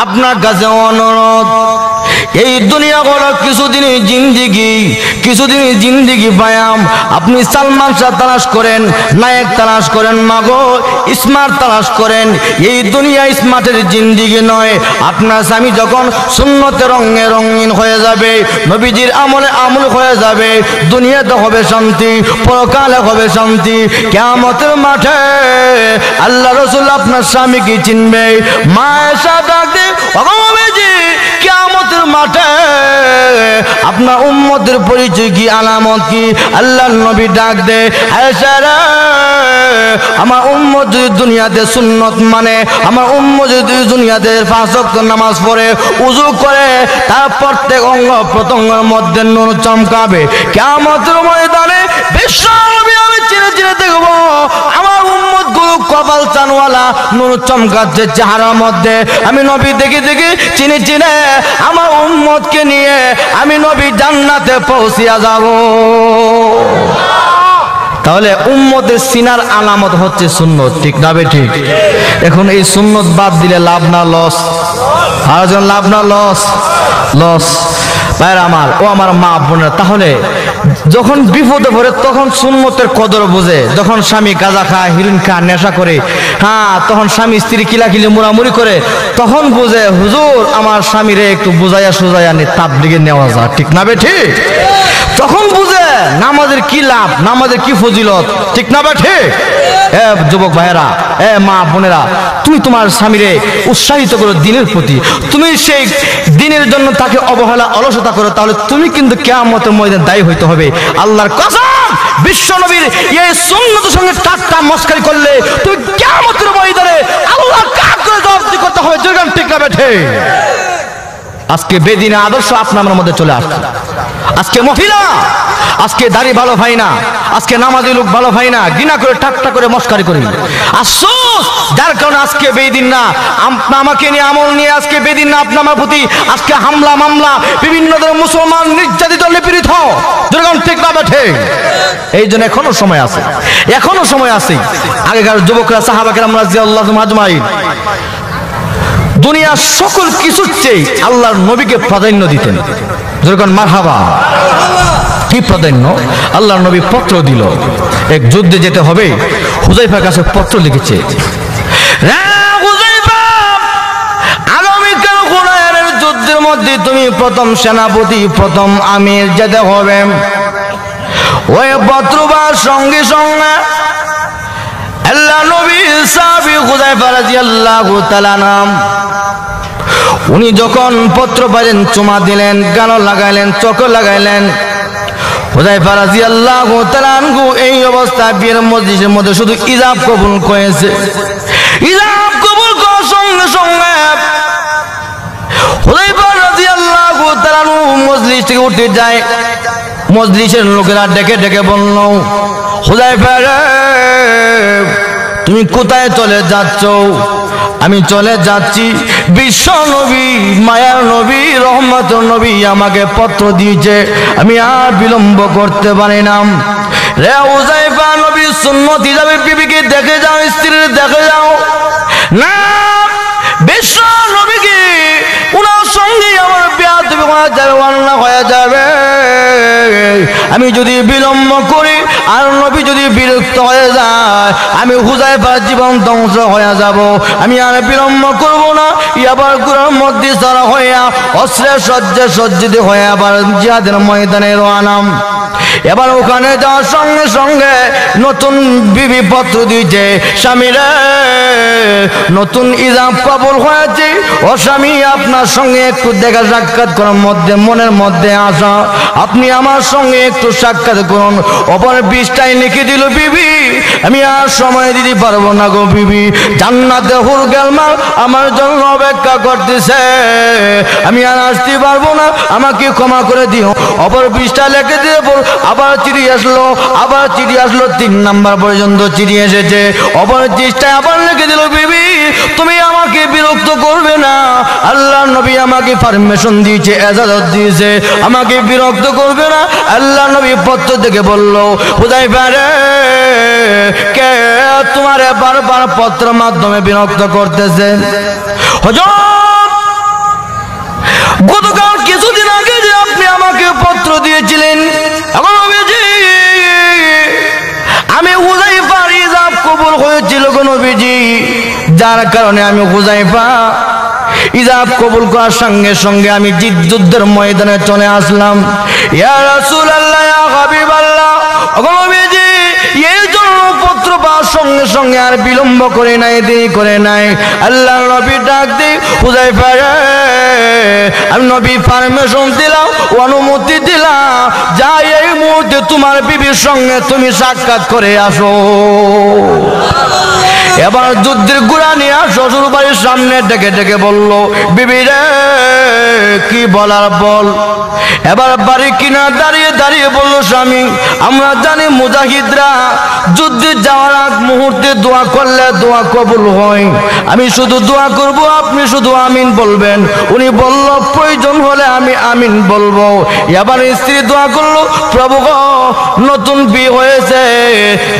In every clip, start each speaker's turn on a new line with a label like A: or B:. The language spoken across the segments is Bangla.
A: আপনার কাছে অনুরোধ, এই দুনিয়া হলো কিছুদিনই জিন্দিগি পায়াম। আপনি সালমান শাহ তালাশ করেন, নায়ক তালাশ করেন, মাগো স্মার্ট তালাশ করেন, এই দুনিয়া স্মার্টের জিন্দিগি নয়। আপনার স্বামী যখন সুন্নতে রঙে রঙিন হয়ে যাবে, নবীজির আমলে আমল হয়ে যাবে, দুনিয়াতে হবে শান্তি, পরকালে হবে শান্তি। কিয়ামতের মাঠে আল্লাহ রাসূল আপনার স্বামীকে চিনবে। মা আয়েশা ডাকতে, ওগোবেজি কিয়ামতের মাঠে আপনার উম্মতের পরিচয় কি, আলামত কি? আল্লাহর নবী ডাক দে, আয়েশা রে, আমার উম্মত যদি দুনিয়াতে সুন্নত মানে, আমার উম্মত যদি দুনিয়াতে 5 ওয়াক্ত নামাজ পড়ে, ওযু করে, তার প্রত্যেক অঙ্গ প্রত্যঙ্গের মধ্যে নূর চমকাবে। কিয়ামতের ময়দানে বিশ্ব নবী আমি চিনে চিনে দেখব আমার উম্মত গুলো কপাল চানওয়ালা নূর চমকাচ্ছে চেহারার মধ্যে। আমি নবী দেখে দেখে চিনে চিনে আমার উম্মতকে নিয়ে আমি নবী জান্নাতে পৌঁছিয়া যাব। তাহলে উম্মতের সিনার আলামত হচ্ছে সুন্নত, ঠিক না ঠিক? এখন এই সুন্নত বাদ দিলে লাভ না লস? আর লাভ না লস? লস। ভাইরা আমার, ও আমার মা বোনেরা, তাহলে যখন বিপদে পড়ে তখন সুন্নতের কদর বোঝে। যখন স্বামী গাঁজা খায়, হিরোইন খায়, নেশা করে, হ্যাঁ, তখন স্বামী স্ত্রী কিলাকিলি মুড়ামুড়ি করে, তখন বোঝে হুজুর আমার স্বামীরে একটু বুঝাইয়া সুজাইয়া নি তাবলীগে নেওয়া যায়, ঠিক না ঠিক? তখন বুঝে নামাজের কি লাভ, নামাজের কি ফজিলত, ঠিক না ঠিক? যুবক ভাইয়েরা, মা বোনেরা, তুমি তোমার স্বামীরে উৎসাহিত করো দিনের প্রতি। তুমি সেই দিনের জন্য তাকে অবহেলা অলসতা করো, তাহলে তুমি কিন্তু কিয়ামতের ময়দানে দায়ী হইতে হবে। আল্লাহর কসম, বিশ্ব নবীর এই সুন্নতের সঙ্গে ঠাট্টা মস্কারি করলে তুমি কিয়ামতের ময়দানে আল্লাহর কাজ করে জবাবদিহি করতে হবে, ঠিক না ঠিক? আজকে বেদিনা আদর্শ আপনার মধ্যে চলে আসছে। আজকে মহিলা, আজকে দাড়ি ভালো ভাই না, আজকে নামাজি লোক ভালো ভাই না, ঘৃণা করে ঠাট্টা করে মস্কারি করি। আফসোস, যার কারণে আজকে বেদিন না, আমাকে নিয়ে আমল নিয়ে আজকে বেদিন না, আপনার আমার প্রতি আজকে হামলা মামলা, বিভিন্ন ধরনের মুসলমান নির্যাতিত নিপীড়িত, যেরকম ঠিক না ঠিক? এই জন্য এখনো সময় আছে, এখনো সময় আছে। আগেকার যুবকরা সাহাবা কেরাম রাদিয়াল্লাহু আজমাইন দুনিয়ার সকল কিছুর চেয়ে আল্লাহর নবীকে প্রাধান্য দিতেন। যেরকম মারহাবা, কি প্রাধান্য? আল্লাহর নবী পত্র দিল, এক যুদ্ধে যেতে হবে, হুযায়ফার কাছে পত্র লিখেছে, আগামীকাল হুনাইনের যুদ্ধের মধ্যে তুমি প্রথম সেনাপতি, প্রথম আমির যেতে হবে। ওই পত্রবার সঙ্গে সঙ্গে আল্লাহ নবী সাহাবী হুযায়ফা রাদিয়াল্লাহু তাআলা নাম, উনি যখন পত্র পাইলেন চুমা দিলেন, গাল লাগাইলেন, চোখে লাগাইলেন। হুযায়ফা রাদিয়াল্লাহু তাআলা আনহু এই অবস্থা বিয়ের মজলিসের মধ্যে শুধু ইজাব কবুল করেছে। ইজাব কবুল করার সঙ্গে সঙ্গে হুযায়ফা রাদিয়াল্লাহু তাআলা মজলিস থেকে উঠে যায়। মজলিসের লোকেরা ডেকে ডেকে বলল, হুযায়ফা রে, তুমি কোথায় চলে যাচ্ছ? আমি চলে যাচ্ছি, বিশ্ব নবী, মায়ার নবী, রহমতের নবী আমাকে পত্র দিয়েছে, আমি আর বিলম্ব করতে পারি না। রে হুযায়ফা, নবী সুন্নত হিসাবে বিবিকে দেখে যাও, স্ত্রীর দেখে যাও না, বিশ্ব নবীকে উনার সঙ্গে আমার বিয়া তুমি হয়ে যাবে। আমি যদি বিলম্ব করি আর নবী যদি বিরক্ত হয়ে যায়, আমি হুযায়ফার জীবন ধ্বংস হয়ে যাব। আমি আর বিলম্ব করব না। আবার গুরার মধ্যে সারা হইয়া অস্ত্রের সজ্জে সজ্জিত হয়ে আবার জিহাদের ময়দানে রওয়ানাম। এবার ওখানে যাওয়ার সঙ্গে সঙ্গে নতুন বিবি পত্র দিয়েছে, স্বামীরে নতুন ইজাব কবুল হয়েছে, ও স্বামী আপনার সঙ্গে একটু দেখা সাক্ষাৎ করার মধ্যে মনের মধ্যে আসা, আপনি আমার সঙ্গে একটু সাক্ষাৎ করুন। অপর পৃষ্ঠায় লিখে দিল, বিবি আমি আর সময় দিতে পারবো না গো বিবি, জান্নাতে হুর গেলমাল আমার জন্য অপেক্ষা করতেছে, আমি আর আসতে পারবো না, আমাকে ক্ষমা করে দিও। অপর পৃষ্ঠা লিখে দিয়ে বল, আবার চিঠি আসলো, আবার চিঠি আসলো, 3 নাম্বার পর্যন্ত চিঠি এসেছে। অপর পৃষ্ঠায় আবার লিখে দিল, বিবি তুমি আমাকে বিরক্ত করবে না, আল্লাহ নবী আমাকে পারমিশন দিয়েছে, ইজাজত দিয়েছে, আমাকে বিরক্ত করবে না। আল্লাহ নবী পত্র থেকে বলল, হুযায়ফা রে, কে তোমারে বারবার পত্র মাধ্যমে বিরক্ত করতেছে? হুজুর যার কারণে আমি হুযায়ফা ইজাব কবুল করার সঙ্গে সঙ্গে আমি যুদ্ধের ময়দানে চলে আসলাম। ইয়া রাসূলুল্লাহ, ইয়া হাবিবাল্লাহ, ওগো নবীজি, এই জন্য পত্র পাওয়ার সঙ্গে সঙ্গে আর বিলম্ব করে নাই, দেরি করে নাই। আল্লাহর নবী ডাক দিয়ে, হুযায়ফা রে, আমি নবী পারমিশন দিলাম, অনুমতি দিলাম, যা এই মুহূর্তে তোমার বিবির সঙ্গে তুমি সাক্ষাৎ করে আসো। এবার যুদ্ধের ঘোড়া নিয়ে শ্বশুর বাড়ির সামনে ডেকে ডেকে বলল, বিবি রে, কি বলার বল। এবার বাড়ি কিনা দাঁড়িয়ে দাঁড়িয়ে বলল, স্বামী, আমরা জানি মুজাহিদরা যুদ্ধে যাওয়ার আগ মুহূর্তে দোয়া করলে দোয়া কবুল হয়। আমি শুধু দোয়া করব, আপনি শুধু আমিন বলবেন। উনি বলল, প্রয়োজন হলে আমি আমিন বলবো। এবার স্ত্রী দোয়া করলো, প্রভু গো, নতুন বিয়ে হয়েছে,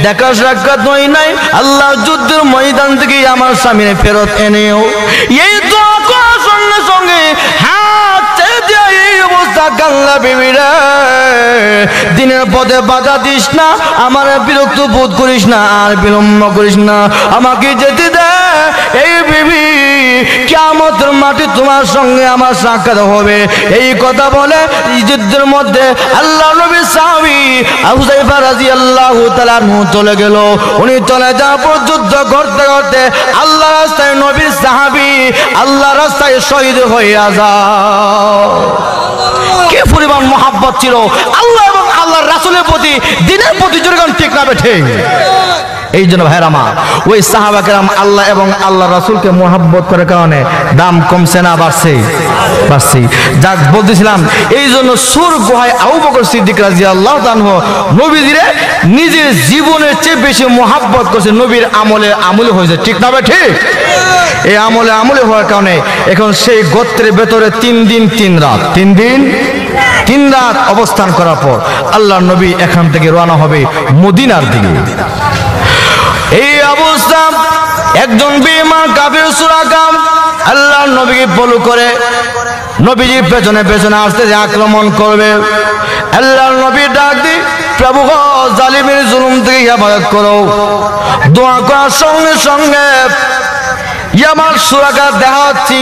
A: দেখা সাক্ষাৎ হয় নাই, আল্লাহ যুদ্ধের ময়দান থেকে আমার স্বামীর ফেরত এনেও। এই দোয়া করার সঙ্গে সঙ্গে হাত ছেড়ে দিয়ে এই অবস্থা কান্না, বিবি রে, দিনের পথে বাধা দিস না, আমার বিরক্ত বোধ করিস না, আর বিলম্ব করিস না, আমাকে যেতে দে। এই বিবি, কিয়ামতের মাঠে তোমার সঙ্গে আমার সাক্ষাৎ হবে। এই কথা বলে যুদ্ধের মধ্যে আল্লাহ নবীর সাহাবী হুযায়ফা রাদিয়াল্লাহু তাআলা চলে গেল। উনি চলে যাওয়ার পর যুদ্ধ করতে করতে আল্লাহ রাস্তায় নবীর সাহাবী আল্লাহ রাস্তায় শহীদ হইয়া যায়। কি পরিমাণ মহব্বত ছিল আল্লাহ এবং আল্লাহর রাসূলের প্রতি, দ্বীনের প্রতি, জোরগান ঠিক না বেঠে। এই জন্য ভাইরা আমার, ওই সাহাবা কেরাম আল্লাহ এবং আল্লাহ রাসূলকে মহব্বত করার কারণে দাম কমছে না বাড়ছে? বাড়ছে। যাক, বলতেছিলাম, এই জন্য সুর গুহায় আবু বকর সিদ্দিক রাদিয়াল্লাহু তাআলা নবীজিরে নিজের জীবনের চেয়ে বেশি মহব্বত করছে। নবীর আমলে হয়েছে, ঠিক না ভাই? ঠিক। এই আমলে হওয়ার কারণে এখন সেই গোত্রের ভেতরে 3 দিন 3 রাত অবস্থান করার পর আল্লাহর নবী এখান থেকে রওনা হবে মদিনার দিকে। এই অবস্থা একজন বেঈমান কাফির সুরাকাম আল্লাহর নবীকে ফলো করে নবীজির পেছনে পেছনে আসতে আক্রমণ করবে। আল্লাহর নবী ডাক দি, প্রভু গো, জালিমের জুলুম থেকে হেফাজত করো। দোয়া করার সঙ্গে সঙ্গে ইয়ামার সুরাকা দেখা হচ্ছে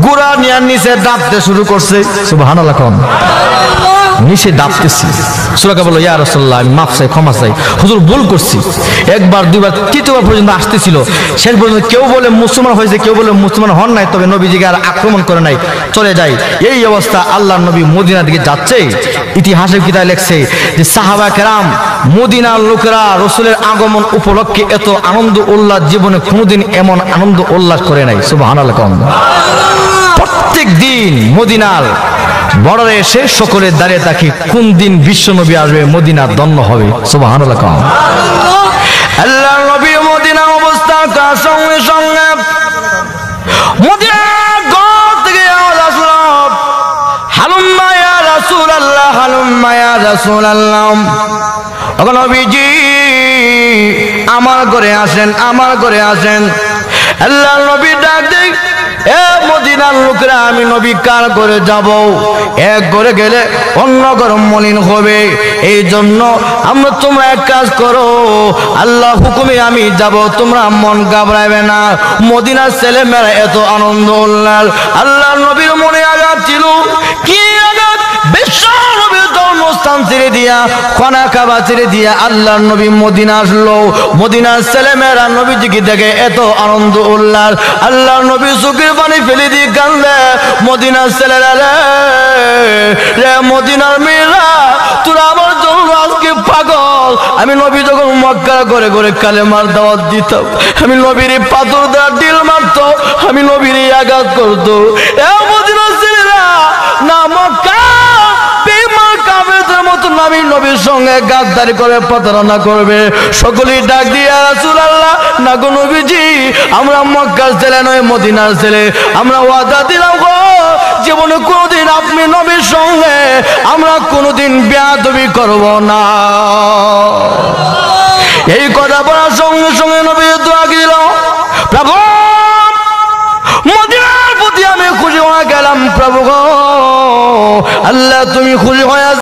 A: গুড়া নিয়ে নিচে ডাবতে শুরু করছে। সুবহানাল্লাহ। নিচে ডাবতেছি। সুরাকা বলল, ইয়া রাসূলুল্লাহ, আমি মাফ চাই, ক্ষমা চাই, হুজুর ভুল করছি। একবার, দুইবার, তৃতীয়বার পর্যন্ত আসতেছিল। শেষ পর্যন্ত কেউ বলে মুসলমান হয়েছে, কেউ বলে মুসলমান হন নাই, তবে নবীজিকে আর আক্রমণ করে নাই, চলে যায়। এই অবস্থা আল্লাহর নবী মদিনার দিকে যাচ্ছে। ইতিহাসের কিতাবে লেখছে যে সাহাবা কেরাম, মদিনার লোকেরা রাসূলের আগমন উপলক্ষে এত আনন্দ উল্লাস জীবনে কোনোদিন এমন আনন্দ উল্লাস করে নাই। সুবহানাল্লাহ। প্রত্যেক দিন মদিনার বর্ডারে এসে সকলে দাঁড়িয়ে থাকি, কোন দিন বিশ্ব নবী আসবে, মদিনা ধন্য হবে। সুবহানাল্লাহ। আল্লাহর নবী মদিনা অবস্থা করার সঙ্গে সঙ্গে মদিনার ঘর থেকে আওয়াজ আসলো, হালুম্মা ইয়া রাসূলুল্লাহ, হালুম্মা ইয়া রাসূলুল্লাহ। ওগো নবীজি, আমার ঘরে আসেন, আমার ঘরে আসেন। আল্লাহর নবী ডাক দেয়, এ মদিনার লোকেরা, আমি নবী কার ঘরে যাব? এক ঘরে গেলে অন্য ঘর মলিন হবে। এই জন্য তোমরা এক কাজ করো, আল্লাহ হুকুমে আমি যাব, তোমরা মন ঘাবড়াবে না। মদিনার ছেলে মেয়েরা এত আনন্দ উল্লাস। আল্লাহর নবীর মনে আঘাত ছিল। কি আঘাত? বিশ্ব নবীর জন্মস্থান ছেড়ে দিয়া, খানা কাবা ছেড়ে দিয়া আল্লাহর নবী মদিনা আসলো। মদিনার ছেলে মেয়েরা নবীজিকে দেখে এত আনন্দ উল্লাস। আল্লাহর নবী চোখের পানি ফেলে দিয়ে কান্দে, মদিনার ছেলেরা রে, মদিনার মেয়েরা, তোরা আমার জন্য আজকে পাগল। আমি নবী যখন মক্কা করে করে কালেমার দাওয়াত দিতাম, আমি নবীর পাথর দেওয়া ডিল মারত, আমি নবীর আঘাত করতো। এ মদিনার ছেলেরা, না মক্কা আমি নবীর সঙ্গে গাদ্দারি করে প্রতারণা করবে, সকলেই ডাক দিয়ে, ইয়া রাসূলুল্লাহ, না গো নবীজি, আমরা মক্কার ছেলে নয়, মদিনার ছেলে। আমরা ওয়াদা দিলাম গো, জীবনে কোনোদিন আপনি নবীর সঙ্গে আমরা কোনোদিন বেয়াদবি করব না। এই কথা বলার সঙ্গে সঙ্গে নবী দোয়া দিল, প্রভু, মদিনার প্রতি আমি খুশি হয়ে গেলাম। প্রভু গো, আল্লাহ তুমি খুশি হয়ে